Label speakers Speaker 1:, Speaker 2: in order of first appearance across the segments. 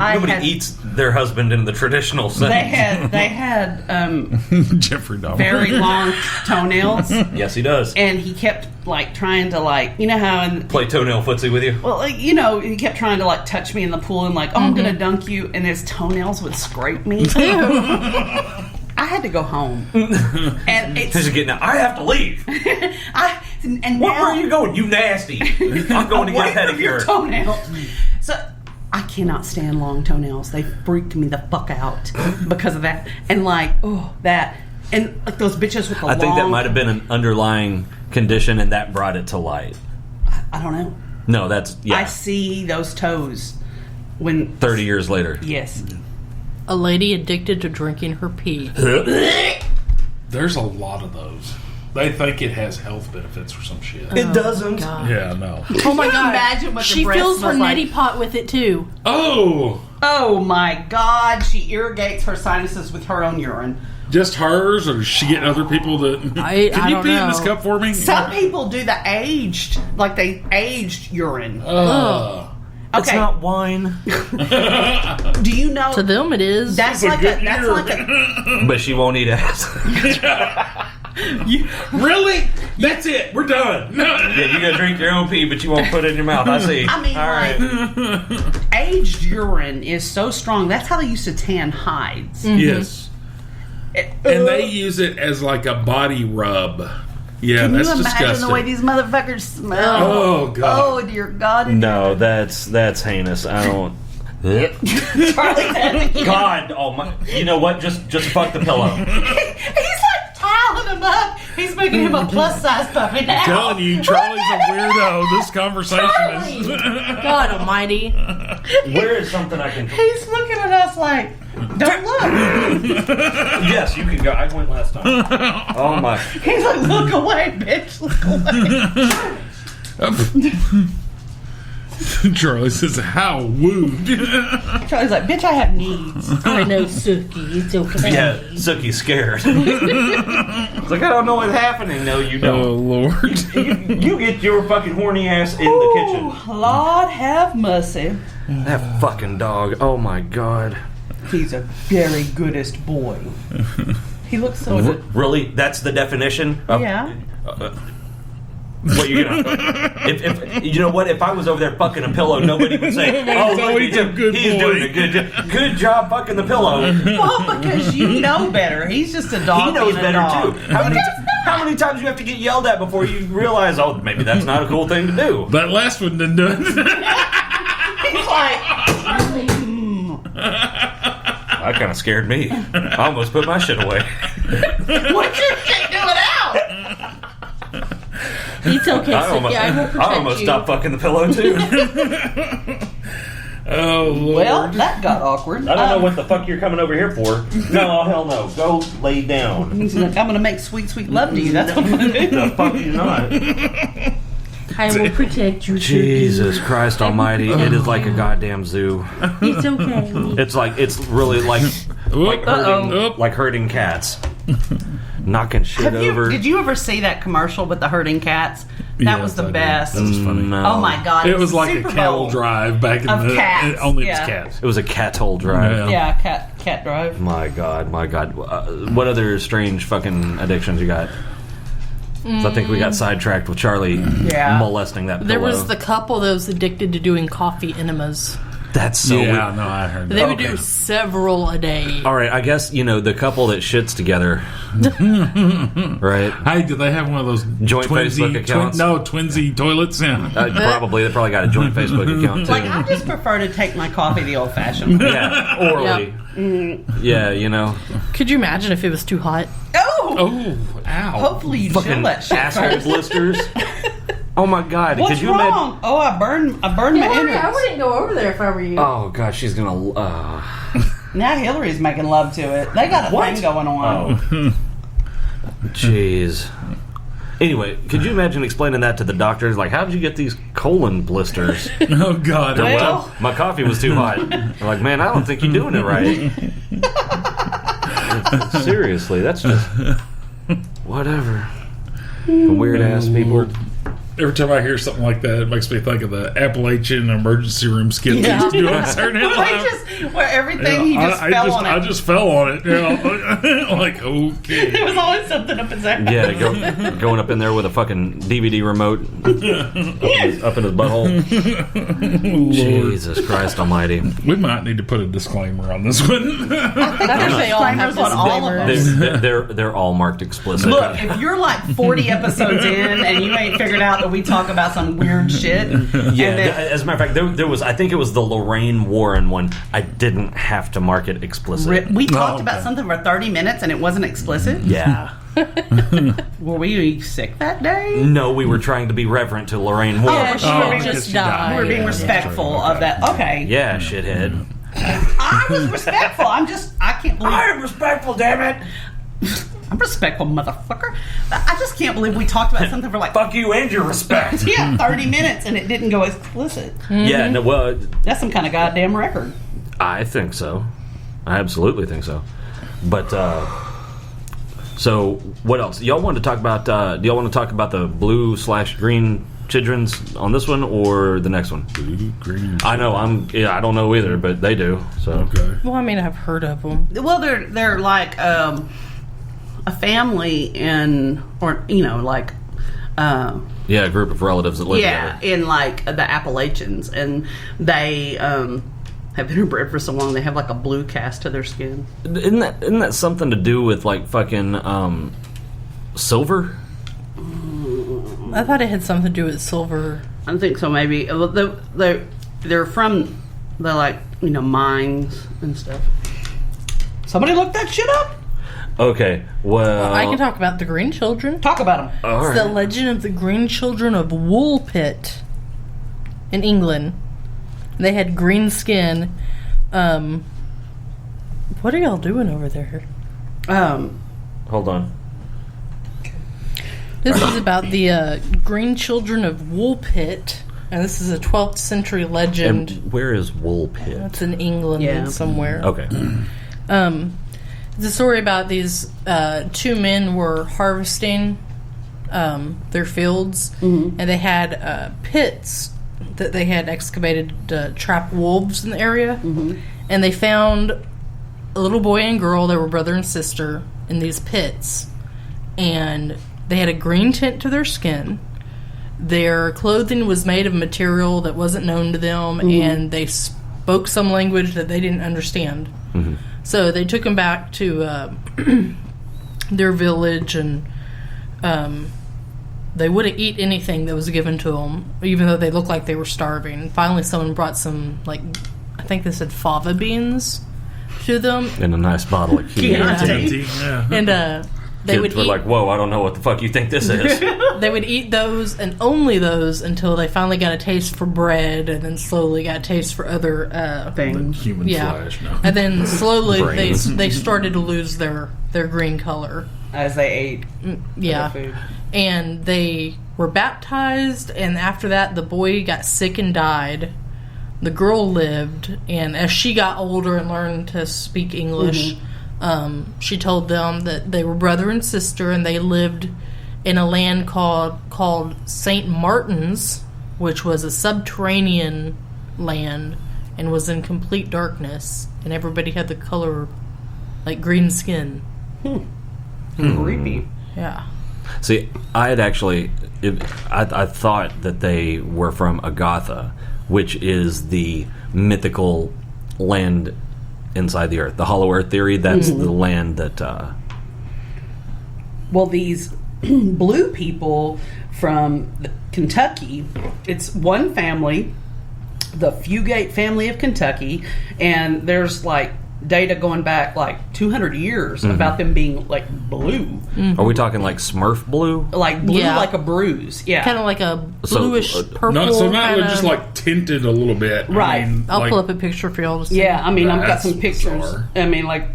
Speaker 1: Nobody eats their husband in the traditional sense.
Speaker 2: They had
Speaker 3: Jeffrey Dahmer.
Speaker 2: very long toenails.
Speaker 1: Yes, he does.
Speaker 2: And he kept trying to you know how
Speaker 1: play toenail footsie with you.
Speaker 2: Well, you know, he kept trying to touch me in the pool and I'm gonna dunk you, and his toenails would scrape me. I had to go home. And it's
Speaker 1: just getting out. I have to leave. Where are you going? You nasty. I'm going to get a pedicure.
Speaker 2: Your toenail. So I cannot stand long toenails. They freaked me the fuck out because of that. And that. And those bitches with the long...
Speaker 1: I think that might have been an underlying condition, and that brought it to light.
Speaker 2: I don't know.
Speaker 1: No, that's... Yeah.
Speaker 2: I see those toes when...
Speaker 1: 30 years later.
Speaker 2: Yes.
Speaker 4: A lady addicted to drinking her pee.
Speaker 3: There's a lot of those. They think it has health benefits or some shit.
Speaker 1: It doesn't.
Speaker 4: God.
Speaker 3: Yeah, no.
Speaker 4: Oh my God.
Speaker 2: Imagine what
Speaker 4: she fills her neti pot with it too.
Speaker 3: Oh!
Speaker 2: Oh my God. She irrigates her sinuses with her own urine.
Speaker 3: Just hers, or does she get other people that... Can you pee in this cup for me?
Speaker 2: Some people do the aged, they aged urine.
Speaker 1: It's not wine.
Speaker 2: Do you know?
Speaker 4: To them it is.
Speaker 2: That's like a...
Speaker 1: But she won't eat ass.
Speaker 3: Really? That's it. We're done.
Speaker 1: Yeah, you gotta drink your own pee, but you won't put it in your mouth. I see.
Speaker 2: I mean,
Speaker 1: all right.
Speaker 2: Aged urine is so strong. That's how they used to tan hides.
Speaker 3: Mm-hmm. Yes. And they use it as a body rub. Yeah,
Speaker 2: Can
Speaker 3: that's
Speaker 2: you imagine
Speaker 3: disgusting.
Speaker 2: the way these motherfuckers smell?
Speaker 3: Oh, God.
Speaker 2: Oh, dear God.
Speaker 1: No, that's heinous. I don't...
Speaker 2: Charlie,
Speaker 1: God, oh my! You know what? Just fuck the pillow.
Speaker 2: He's tiling him up. He's making him a plus size puppy now.
Speaker 3: I'm telling you, Charlie's a weirdo. This conversation is...
Speaker 4: God almighty.
Speaker 1: Where is something I can...
Speaker 2: He's looking at us don't look.
Speaker 1: Yes, you can go. I went last time. Oh my.
Speaker 2: He's like, look away, bitch. Look away.
Speaker 3: Charlie says, how wooed.
Speaker 2: Charlie's like, bitch, I have needs.
Speaker 4: I know, Suki. It's okay.
Speaker 1: Yeah, Suki's scared. It's I don't know what's happening. No, you don't.
Speaker 3: Oh, Lord.
Speaker 1: You get your fucking horny ass in the kitchen.
Speaker 2: Lord have mercy.
Speaker 1: That fucking dog. Oh, my God.
Speaker 2: He's a very goodest boy. He looks so good.
Speaker 1: Really? That's the definition?
Speaker 2: Yeah.
Speaker 1: What you gonna? If you know what? If I was over there fucking a pillow, nobody would say, "Oh, look at him. He's doing a good job. Good job fucking the pillow."
Speaker 2: Well, because you know better. He's just a dog.
Speaker 1: He knows better
Speaker 2: dog.
Speaker 1: too. How many times do you have to get yelled at before you realize, oh, maybe that's not a cool thing to do?
Speaker 3: That last one didn't do it.
Speaker 2: He's like.
Speaker 1: That kind of scared me. I almost put my shit away.
Speaker 2: What's your shit doing out?
Speaker 4: It's okay, Suki. I will protect you.
Speaker 1: I almost stopped fucking the pillow too.
Speaker 3: Oh, Lord.
Speaker 2: Well, that got awkward.
Speaker 1: I don't know what the fuck you're coming over here for. No, hell no. Go lay down.
Speaker 2: He's like, I'm going to make sweet, sweet love to you. That's what I'm going to do.
Speaker 1: The fuck you not.
Speaker 4: I will protect you, Suki.
Speaker 1: Jesus Christ Almighty! It is like a goddamn zoo.
Speaker 4: It's okay.
Speaker 1: It's really like herding cats, knocking shit over.
Speaker 2: Did you ever see that commercial with the herding cats? That was the best.
Speaker 3: That was funny.
Speaker 1: No.
Speaker 2: Oh my God!
Speaker 3: It was like
Speaker 2: Super
Speaker 3: a cattle
Speaker 2: Bowl
Speaker 3: drive back in
Speaker 2: of
Speaker 3: the
Speaker 2: cats.
Speaker 3: Only
Speaker 2: Yeah.
Speaker 3: it's cats.
Speaker 1: It was a cat hole drive.
Speaker 2: Yeah, cat drive.
Speaker 1: My God. What other strange fucking addictions you got? So I think we got sidetracked with Charlie molesting that pillow.
Speaker 4: There was the couple that was addicted to doing coffee enemas.
Speaker 1: That's so weird.
Speaker 3: Yeah, no, I heard that.
Speaker 4: They would do several a day.
Speaker 1: All right, I guess, the couple that shits together, right?
Speaker 3: Hey, do they have one of those
Speaker 1: joint Facebook accounts?
Speaker 3: Twinsy toilets? Yeah.
Speaker 1: Probably. They probably got a joint Facebook account, too.
Speaker 2: I just prefer to take my coffee the old-fashioned way.
Speaker 1: Yeah, orally. Yep. Yeah,
Speaker 4: Could you imagine if it was too hot?
Speaker 3: Oh, ow.
Speaker 2: Hopefully you chill that shit
Speaker 1: asshole
Speaker 2: first.
Speaker 1: blisters. Oh my God!
Speaker 2: What's
Speaker 1: Could you
Speaker 2: wrong? Oh, I burned my innards.
Speaker 4: I wouldn't go over there if I were you.
Speaker 1: Oh God, she's gonna.
Speaker 2: Now Hillary's making love to it. They got a thing going on.
Speaker 1: Oh. Jeez. Anyway, could you imagine explaining that to the doctors? Like, how did you get these colon blisters?
Speaker 3: Oh God!
Speaker 1: Well, my coffee was too hot. They're like, man, I don't think you're doing it right. Seriously, that's just whatever. Weird ass people.
Speaker 3: Every time I hear something like that, it makes me think of the Appalachian emergency room skit they used to do on Saturday Night Live.
Speaker 2: Where everything he just fell on it.
Speaker 3: I just fell on it. Like, okay.
Speaker 2: There was always something up his ass.
Speaker 1: Yeah, going up in there with a fucking DVD remote up in his butthole. Jesus Christ Almighty!
Speaker 3: We might need to put a disclaimer on this one.
Speaker 4: I think they all have
Speaker 2: Disclaimers on all of them.
Speaker 4: disclaimers.
Speaker 1: They're all marked explicit.
Speaker 2: Look, if you're like 40 episodes in and you ain't figured out that we talk about some weird shit,
Speaker 1: Yeah,
Speaker 2: and then,
Speaker 1: as a matter of fact, there was, I think it was the Lorraine Warren one. I didn't have to mark it explicit.
Speaker 2: we talked about something for 30 minutes and it wasn't explicit.
Speaker 1: Yeah.
Speaker 2: Were we sick that day?
Speaker 1: No, we were trying to be reverent to Lorraine Warren.
Speaker 4: Yeah, she
Speaker 3: because
Speaker 4: just
Speaker 3: she
Speaker 4: died.
Speaker 3: died.
Speaker 2: We were being
Speaker 3: Yeah,
Speaker 2: respectful
Speaker 3: that's right.
Speaker 2: of that. Okay.
Speaker 1: Yeah, shithead.
Speaker 2: I was respectful. I can't believe.
Speaker 1: am respectful, damn it.
Speaker 2: I'm respectful, motherfucker. I just can't believe we talked about something for like
Speaker 1: Fuck you and your respect.
Speaker 2: 30 minutes and it didn't go explicit.
Speaker 1: Yeah, no, well,
Speaker 2: That's some kind of goddamn record.
Speaker 1: I think so. I absolutely think so. But so what else? Y'all want to talk about? Do y'all want to talk about the blue/green childrens on this one or the next one?
Speaker 3: Blue, green.
Speaker 1: I know I don't know either, but they do. So
Speaker 3: Okay.
Speaker 4: Well, I mean, I've heard of them.
Speaker 2: Well, they're like a family in, or like.
Speaker 1: yeah, a group of relatives that live
Speaker 2: Yeah,
Speaker 1: together.
Speaker 2: in like the Appalachians, and they have been inbred for so long they have like a blue cast to their skin.
Speaker 1: Isn't that something to do with like fucking silver?
Speaker 4: I thought it had something to do with silver.
Speaker 2: I think so. Maybe they're from the like mines and stuff. Somebody look that shit up.
Speaker 1: Okay, well,
Speaker 4: I can talk about the Green Children.
Speaker 2: Talk about them.
Speaker 1: all
Speaker 4: It's the
Speaker 1: right.
Speaker 4: legend of the Green Children of Woolpit in England. They had green skin. What are y'all doing over there?
Speaker 1: Hold on.
Speaker 4: This is about the Green Children of Woolpit, and this is a 12th century legend.
Speaker 1: And where is Woolpit?
Speaker 4: It's in England somewhere.
Speaker 1: Okay.
Speaker 4: It's a story about these two men were harvesting their fields, and they had pits that they had excavated to trap wolves in the area. And they found a little boy and girl, they were brother and sister, in these pits. And they had a green tint to their skin. Their clothing was made of material that wasn't known to them, and they spoke some language that they didn't understand. So they took them back to their village, and they wouldn't eat anything that was given to them, even though they looked like they were starving. Finally, someone brought some, like, I think they said fava beans to them.
Speaker 1: In a nice bottle of Chianti.
Speaker 3: Yeah.
Speaker 4: And they
Speaker 1: Kids
Speaker 4: would
Speaker 1: were
Speaker 4: eat,
Speaker 1: like, whoa, I don't know what the fuck you think this is.
Speaker 4: they would eat those and only those until they finally got a taste for bread, and then slowly got a taste for other
Speaker 2: Things.
Speaker 3: Human flesh. No.
Speaker 4: And then slowly
Speaker 1: Brains.
Speaker 4: they started to lose their green color.
Speaker 2: As they ate
Speaker 4: Yeah.
Speaker 2: food.
Speaker 4: And they were baptized, and after that the boy got sick and died. The girl lived, and as she got older and learned to speak English, she told them that they were brother and sister, and they lived in a land called St. Martin's, which was a subterranean land and was in complete darkness, and everybody had the color like green skin.
Speaker 2: Creepy.
Speaker 4: Yeah.
Speaker 1: See, I had actually, I thought that they were from Agatha, which is the mythical land inside the earth. The Hollow Earth theory, that's the land that...
Speaker 2: Well, these blue people from Kentucky, it's one family, the Fugate family of Kentucky, and there's like data going back like 200 years about them being like blue.
Speaker 1: Are we talking like Smurf blue?
Speaker 2: Like blue,
Speaker 4: Yeah.
Speaker 2: like a bruise. Yeah.
Speaker 4: Kind of like a bluish purple.
Speaker 3: Not
Speaker 4: kinda,
Speaker 3: just like tinted a little bit.
Speaker 2: Right.
Speaker 4: I'll
Speaker 3: like,
Speaker 4: pull up a picture for y'all to see.
Speaker 2: Yeah, I mean, I've got
Speaker 3: That's
Speaker 2: some pictures.
Speaker 3: bizarre.
Speaker 2: I mean, like,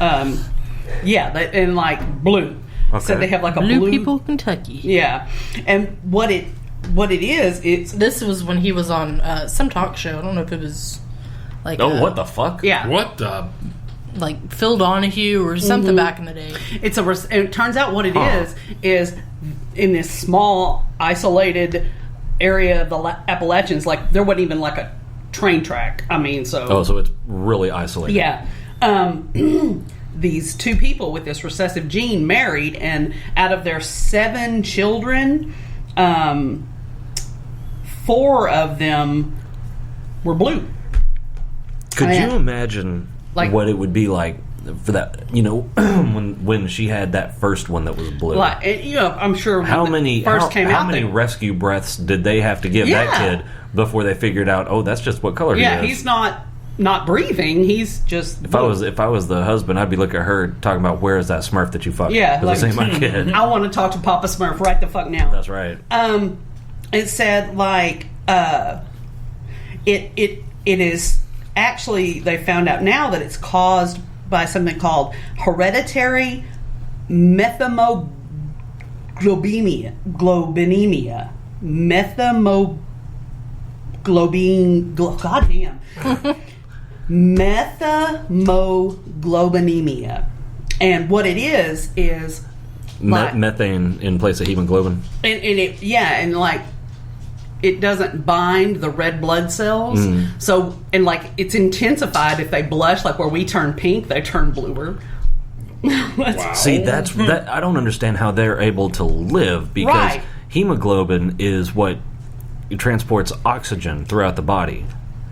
Speaker 2: and like blue. So
Speaker 1: Okay.
Speaker 2: they have like a
Speaker 4: Blue
Speaker 2: blue
Speaker 4: People, Kentucky.
Speaker 2: Yeah, and what it is, it's
Speaker 4: This was when he was on some talk show. I don't know if it was like.
Speaker 1: Oh, what the fuck?
Speaker 2: yeah.
Speaker 3: What the?
Speaker 4: like Phil Donahue or something back in the day.
Speaker 2: It turns out what it is in this small, isolated area of the Appalachians, like there wasn't even like a train track. I mean, so...
Speaker 1: Oh, so it's really isolated.
Speaker 2: Yeah. These two people with this recessive gene married, and out of their 7 children, 4 of them were blue.
Speaker 1: Could you imagine
Speaker 2: like,
Speaker 1: what it would be like for that, when she had that first one that was blue?
Speaker 2: Like, I'm sure
Speaker 1: how many rescue breaths did they have to give that kid before they figured out, oh, that's just what color he is?
Speaker 2: Yeah, he's not breathing. He's just...
Speaker 1: If I was the husband, I'd be looking at her talking about, where is that Smurf that you fucked?
Speaker 2: Yeah,
Speaker 1: like, this ain't my kid.
Speaker 2: I want to talk to Papa Smurf right the fuck now.
Speaker 1: That's right.
Speaker 2: It said like it is actually, they found out now that it's caused by something called hereditary methemoglobinemia. Goddamn. Methemoglobinemia. And what it is like,
Speaker 1: methane in place of hemoglobin.
Speaker 2: And like it doesn't bind the red blood cells. So, and like it's intensified if they blush, like where we turn pink, they turn bluer.
Speaker 1: Wow. See, that I don't understand how they're able to live, because hemoglobin is what transports oxygen throughout the body.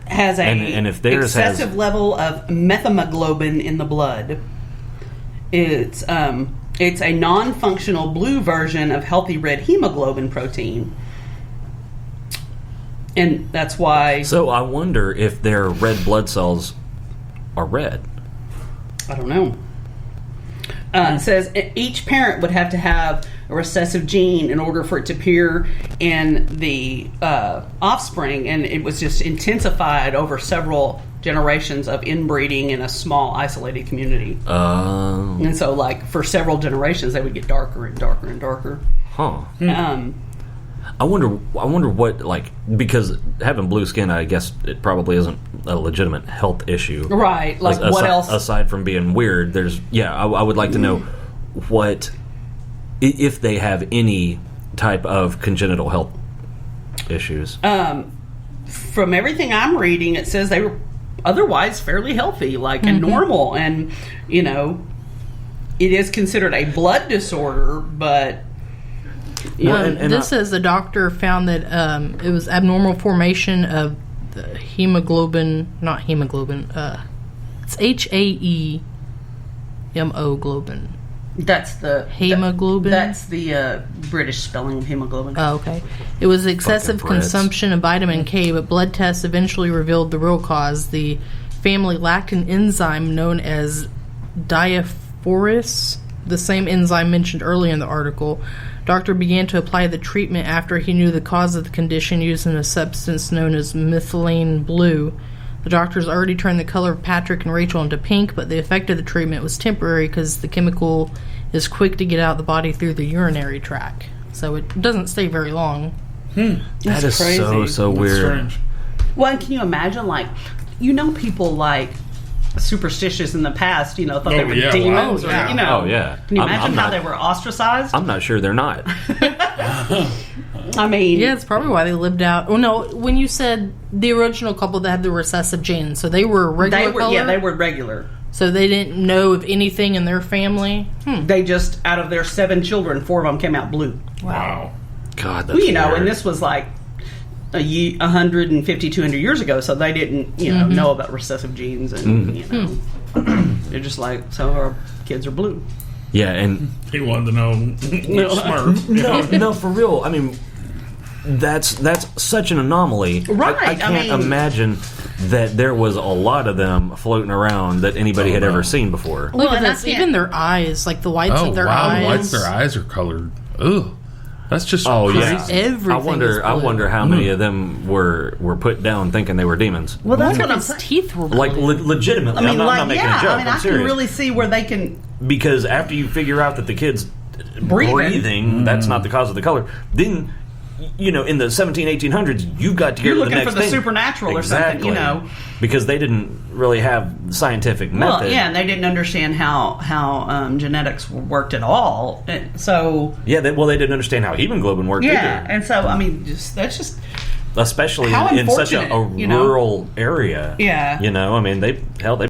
Speaker 2: Has
Speaker 1: and if there's
Speaker 2: excessive level of methemoglobin in the blood. It's a non-functional blue version of healthy red hemoglobin protein. And that's why...
Speaker 1: So I wonder if their red blood cells are red.
Speaker 2: I don't know. It says each parent would have to have a recessive gene in order for it to appear in the offspring, and it was just intensified over several generations of inbreeding in a small, isolated community. And so, like, for several generations, they would get darker and darker and darker.
Speaker 1: Huh. I wonder what, like, because having blue skin, I guess it probably isn't a legitimate health issue.
Speaker 2: Right. Like, what else?
Speaker 1: Aside from being weird, I would like to know what, if they have any type of congenital health issues.
Speaker 2: From everything I'm reading, it says they were otherwise fairly healthy, like, and normal. And, it is considered a blood disorder, but...
Speaker 4: This says the doctor found that it was abnormal formation of the hemoglobin, not hemoglobin, it's HAEMO globin.
Speaker 2: That's the
Speaker 4: hemoglobin.
Speaker 2: That's the British spelling of hemoglobin.
Speaker 4: Oh, okay. It was excessive consumption of vitamin K, but blood tests eventually revealed the real cause. The family lacked an enzyme known as diaphorus, the same enzyme mentioned earlier in the article. Doctor began to apply the treatment after he knew the cause of the condition using a substance known as methylene blue. The doctors already turned the color of Patrick and Rachel into pink, but the effect of the treatment was temporary because the chemical is quick to get out of the body through the urinary tract. So it doesn't stay very long.
Speaker 1: That is crazy. so weird.
Speaker 3: Strange.
Speaker 2: Well, and can you imagine, like, people like superstitious in the past, thought they were demons.
Speaker 1: Wow. Oh, yeah.
Speaker 2: Can you imagine how they were ostracized?
Speaker 1: I'm not sure they're not.
Speaker 2: I mean...
Speaker 4: Yeah, it's probably why they lived out... Oh, no, when you said the original couple that had the recessive gene, so they were regular color?
Speaker 2: Yeah, they were regular.
Speaker 4: So they didn't know of anything in their family?
Speaker 2: They just, out of their 7 children, 4 of them came out blue.
Speaker 3: Wow.
Speaker 1: God, that's weird.
Speaker 2: And this was like 150, 200 years ago, so they didn't, know about recessive genes, and they're just like, so our kids are blue.
Speaker 1: Yeah, and
Speaker 3: he wanted to know Smurf.
Speaker 1: No, for real. I mean, that's such an anomaly.
Speaker 2: Right.
Speaker 1: I can't imagine that there was a lot of them floating around that anybody had ever seen before.
Speaker 4: Look at this. Even their eyes, like the whites of their eyes.
Speaker 3: The whites of their eyes are colored. Ugh. That's just crazy.
Speaker 1: Yeah.
Speaker 4: Everything
Speaker 1: I wonder how many of them were put down thinking they were demons.
Speaker 2: Well, that's what
Speaker 4: his teeth were blue.
Speaker 1: Like legitimately. I'm not making a joke.
Speaker 2: I can really see where they can.
Speaker 1: Because after you figure out that the kid's breathing, that's not the cause of the color, then in the 1800s, you got to
Speaker 2: You're
Speaker 1: go to the
Speaker 2: looking
Speaker 1: next
Speaker 2: for the
Speaker 1: thing.
Speaker 2: supernatural or something,
Speaker 1: because they didn't really have scientific method.
Speaker 2: Well, yeah, and they didn't understand how genetics worked at all. So
Speaker 1: they didn't understand how hemoglobin worked either.
Speaker 2: And so that's just
Speaker 1: especially
Speaker 2: how
Speaker 1: in such a
Speaker 2: unfortunate,
Speaker 1: rural area.
Speaker 2: Yeah,
Speaker 1: they